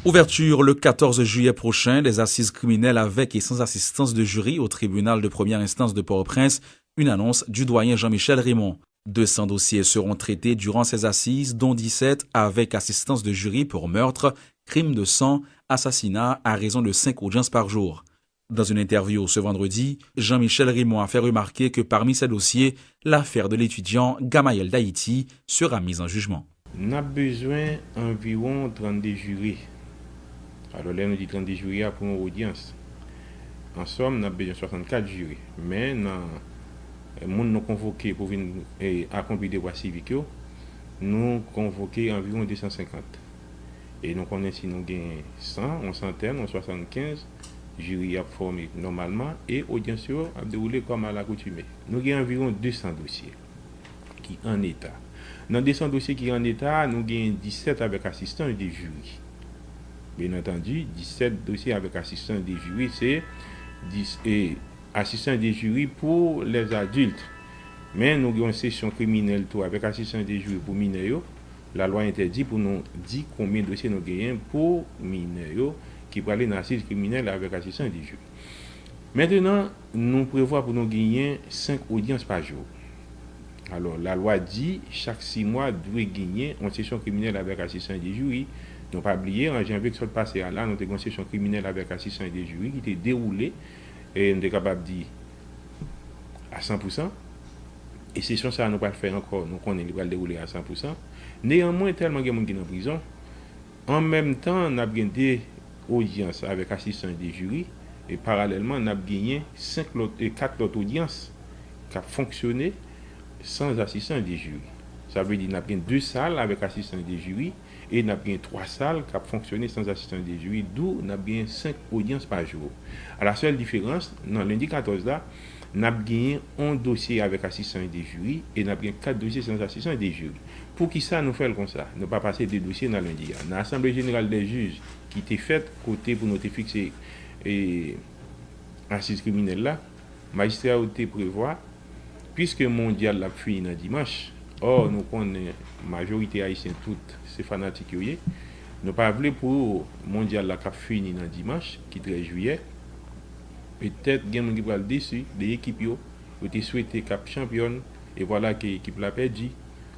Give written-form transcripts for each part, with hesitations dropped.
Ouverture le 14 juillet prochain des assises criminelles avec et sans assistance de jury au tribunal de première instance de Port-au-Prince, une annonce du doyen Jean-Michel Raymond. 200 dossiers seront traités durant ces assises, dont 17 avec assistance de jury pour meurtre, crime de sang, assassinat à raison de 5 audiences par jour. Dans une interview ce vendredi, Jean-Michel Raymond a fait remarquer que parmi ces dossiers, l'affaire de l'étudiant Gamaël d'Haïti sera mise en jugement. On a besoin d'environ 32 jurys. Alors là, nous dit 32 jurys pour une audience. En somme, on a besoin de 64 jurys. Mais nous nous convoqués pour venir accomplir des voies civiques, nous convoqués environ 250. Et nous connaissons si nous avons 100, on centaine, on 75 jurys à former normalement et audience à dérouler comme à l'accoutumée. Nous avons environ 200 dossiers qui sont en état. Dans 200 dossiers qui sont en état, nous avons 17 avec assistance des jurys. Bien entendu, 17 dossiers avec assistance des jurys, c'est 10 et assistance des jurys pour les adultes. Mais nous avons une session criminelle tout avec assistance des jurys pour mineurs. La loi interdit pour nous dire combien de dossiers nous gagnons pour mineurs qui peuvent aller dans l'assise criminelle avec assistance des jurys. Maintenant, nous prévoyons pour nous gagner 5 audiences par jour. Alors, la loi dit chaque 6 mois doit gagner une session criminelle avec assistance des jurys. Nous pas oublier, en janvier qui soit passé là, nous avons une session criminelle avec assistance des jurys qui était déroulée et nous sommes capables de dire à 100%. Et session ça, nous pas le faire encore, nous connaissons pas le dérouler à 100%. Néanmoins, tellement de gens qui sont en prison, en même temps, nous avons des audiences avec assistance des jurys et parallèlement, nous avons gagné 4 autres audiences qui ont fonctionné sans assistance des jurys. Ça veut dire qu'il y a 2 salles avec assistance des jurys et il y a 3 salles qui ont fonctionné sans assistance des jurys, d'où il y a 5 audiences par jour. À la seule différence, dans lundi 14 là, nous avons gagné un dossier avec assistance des jurys et nous avons 4 dossiers sans assistance des jurys. Pour qui ça nous fait comme ça? Ne pas passer des dossiers dans lundi. Dans l'Assemblée générale des juges qui était faite côté pour nous fixer assise criminelle là, le magistrat a prévoit, puisque mondial l'a fini dans dimanche. Or, nous connaissons la majorité haïtienne, toutes ces fanatiques, nous pas voulu pour mondial la cap fini dans dimanche, qui est 13 juillet. Peut-être qu'il y a des gens qui vont déçu des équipes qui ont souhaité cap championne et voilà que l'équipe l'a perdu.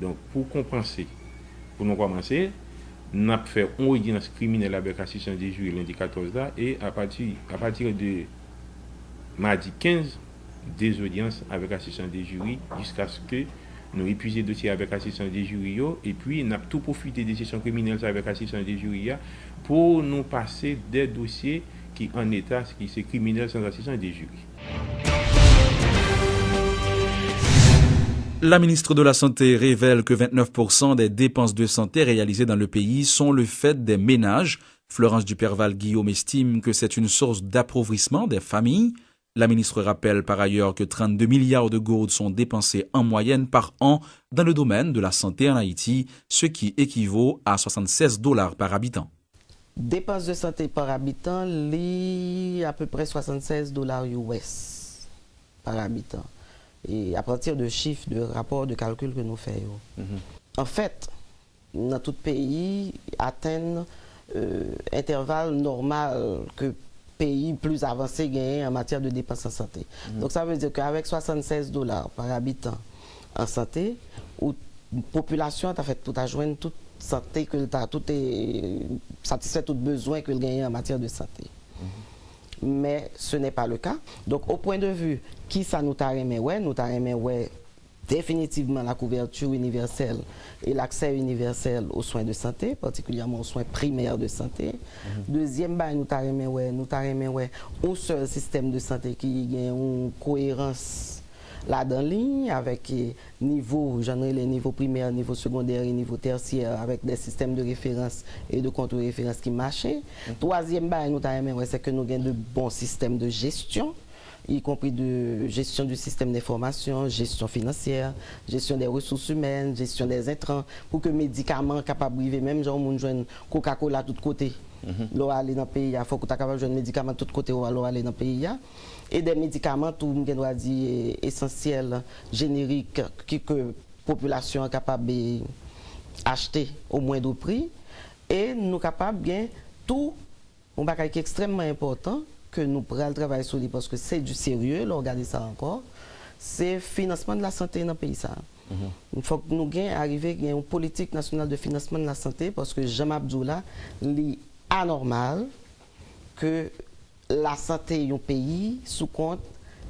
Donc, pour compenser, pour nous commencer, nous avons fait une audience criminelle avec assistance des jurys lundi 14 là et à partir de mardi 15, des audiences avec assistance des jurys jusqu'à ce que nous épuisions le dossier avec assistance des jurys et puis nous avons tout profité des sessions criminelles avec assistance des jurys pour nous passer des dossiers qui en état, qui sont criminels sans assistance des jurys. La ministre de la Santé révèle que 29% des dépenses de santé réalisées dans le pays sont le fait des ménages. Florence Duperval-Guillaume estime que c'est une source d'appauvrissement des familles. La ministre rappelle par ailleurs que 32 milliards de gourdes sont dépensés en moyenne par an dans le domaine de la santé en Haïti, ce qui équivaut à $76 par habitant. Dépenses de santé par habitant, à peu près $76 US par habitant. Et à partir de chiffres, de rapports, de calculs que nous faisons. En fait, dans tout pays, atteignent intervalle normal que pays plus avancés gagnent en matière de dépenses en santé. Donc ça veut dire qu'avec $76 par habitant en santé, où la population a fait tout à joindre toute santé, que tout est satisfait tout besoin que gagne en matière de santé. Mais ce n'est pas le cas. Donc au point de vue qui ça nous t'a aimé, définitivement la couverture universelle et l'accès universel aux soins de santé, particulièrement aux soins primaires de santé. Deuxième, nous avons un seul système de santé qui a une cohérence là-dedans ligne avec niveau, les niveaux primaires, niveau secondaire et niveau tertiaire avec des systèmes de référence et de contre-référence qui marchent. Troisième, nous avons c'est que nous avons de bons systèmes de gestion, y compris de gestion du système d'information, gestion financière, gestion des ressources humaines, gestion des intrants, pour que les médicaments capables de vivre, même genre, on joue Coca-Cola de tous côtés. L'eau aller dans le pays, il faut que tu capable de jouer des médicaments de tous côtés, l'eau aller dans le pays. Et des médicaments, tout le monde dit essentiels, génériques, que la population est capable d'acheter au moindre prix. Et nous sommes capables bien Tout, un bagage qui est extrêmement important, que nous pourrons travailler sur lui parce que c'est du sérieux, là, regardez ça encore, c'est le financement de la santé dans le pays. Il faut que nous arrivions à une politique nationale de financement de la santé parce que Jean Abdoula, c'est anormal que la santé du pays sous compte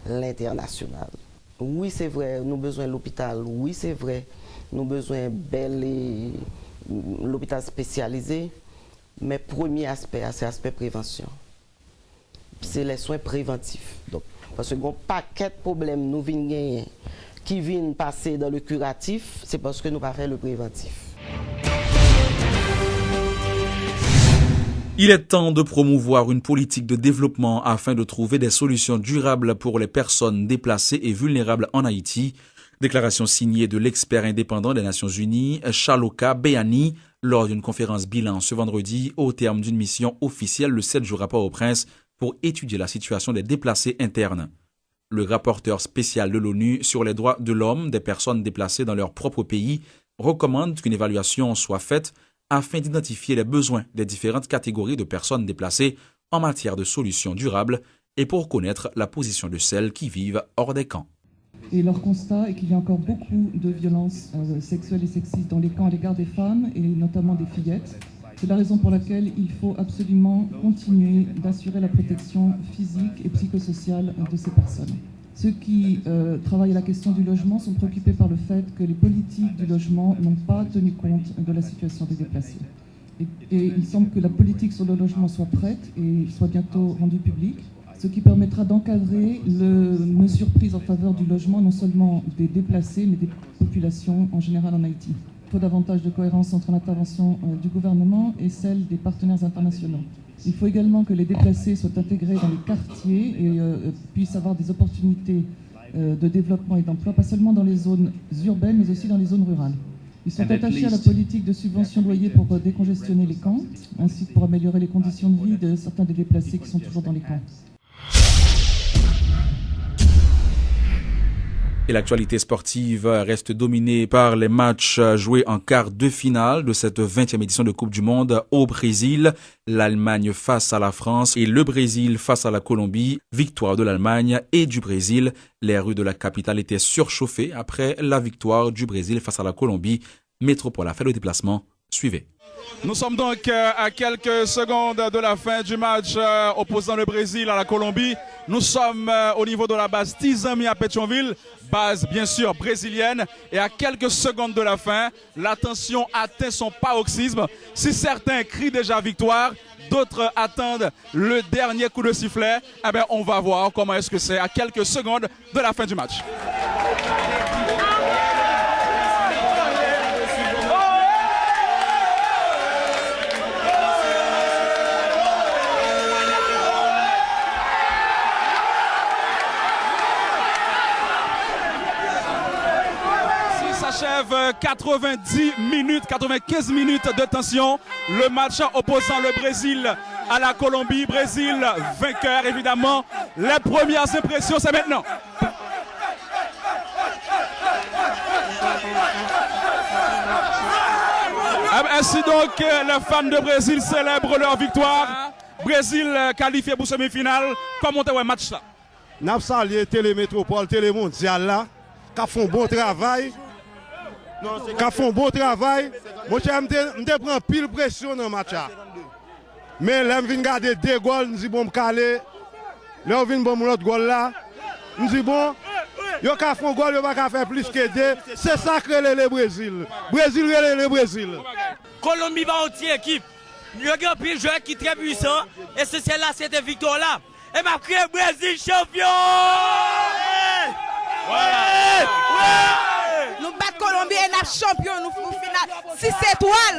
l'international. Oui, c'est vrai, nous avons besoin de l'hôpital. Oui, c'est vrai, nous avons besoin de l'hôpital spécialisé. Mais le premier aspect, c'est l'aspect prévention. C'est les soins préventifs. Donc, parce que un paquet de problèmes nous viennent qui viennent passer dans le curatif, c'est parce que nous n'avons pas fait le préventif. Il est temps de promouvoir une politique de développement afin de trouver des solutions durables pour les personnes déplacées et vulnérables en Haïti. Déclaration signée de l'expert indépendant des Nations Unies, Chaloka Béani, lors d'une conférence bilan ce vendredi au terme d'une mission officielle le 7 jours à Port-au-Prince pour étudier la situation des déplacés internes. Le rapporteur spécial de l'ONU sur les droits de l'homme des personnes déplacées dans leur propre pays recommande qu'une évaluation soit faite afin d'identifier les besoins des différentes catégories de personnes déplacées en matière de solutions durables et pour connaître la position de celles qui vivent hors des camps. Et leur constat est qu'il y a encore beaucoup de violences sexuelles et sexistes dans les camps à l'égard des femmes et notamment des fillettes. C'est la raison pour laquelle il faut absolument continuer d'assurer la protection physique et psychosociale de ces personnes. Ceux qui travaillent à la question du logement sont préoccupés par le fait que les politiques du logement n'ont pas tenu compte de la situation des déplacés. Et il semble que la politique sur le logement soit prête et soit bientôt rendue publique, ce qui permettra d'encadrer les mesures prises en faveur du logement, non seulement des déplacés, mais des populations en général en Haïti. Il faut davantage de cohérence entre l'intervention du gouvernement et celle des partenaires internationaux. Il faut également que les déplacés soient intégrés dans les quartiers et puissent avoir des opportunités de développement et d'emploi, pas seulement dans les zones urbaines, mais aussi dans les zones rurales. Ils sont attachés à la politique de subvention de loyer pour décongestionner les camps, ainsi que pour améliorer les conditions de vie de certains des déplacés qui sont toujours dans les camps. Et l'actualité sportive reste dominée par les matchs joués en quart de finale de cette 20e édition de Coupe du Monde au Brésil. L'Allemagne face à la France et le Brésil face à la Colombie. Victoire de l'Allemagne et du Brésil. Les rues de la capitale étaient surchauffées après la victoire du Brésil face à la Colombie. Métropole a fait le déplacement. Suivez. Nous sommes donc à quelques secondes de la fin du match opposant le Brésil à la Colombie. Nous sommes au niveau de la base Tizami à Pétionville, base bien sûr brésilienne. Et à quelques secondes de la fin, la tension atteint son paroxysme. Si certains crient déjà victoire, d'autres attendent le dernier coup de sifflet. Eh bien, on va voir comment est-ce que c'est à quelques secondes de la fin du match. S'achève 95 minutes de tension. Le match opposant le Brésil à la Colombie. Brésil vainqueur évidemment. Les premières impressions, c'est maintenant. Ainsi donc, les fans de Brésil célèbrent leur victoire. Brésil qualifié pour semi-finale. Comment tu vois le match là? Nous avons salué Télémétropole, Télémondial là, qui font un bon travail. Qui font un bon travail. Moi, je prends pile pression dans le match. Mais là, je viens garder 2 goals, je dis bon, calé. Là, je viens bon l'autre goal là. Je dis bon, il y a qu'à faire un goal, il n'y a pas faire plus que 2. C'est ça que le Brésil. Brésil, le Brésil. Colombie va entière équipe. Il y a un pile joueur qui est très puissant. Et c'est celle-là, cette victoire-là. Et m'a créé Brésil champion! Nous battons Colombie et nous sommes champions, nous faisons finale 6 étoiles.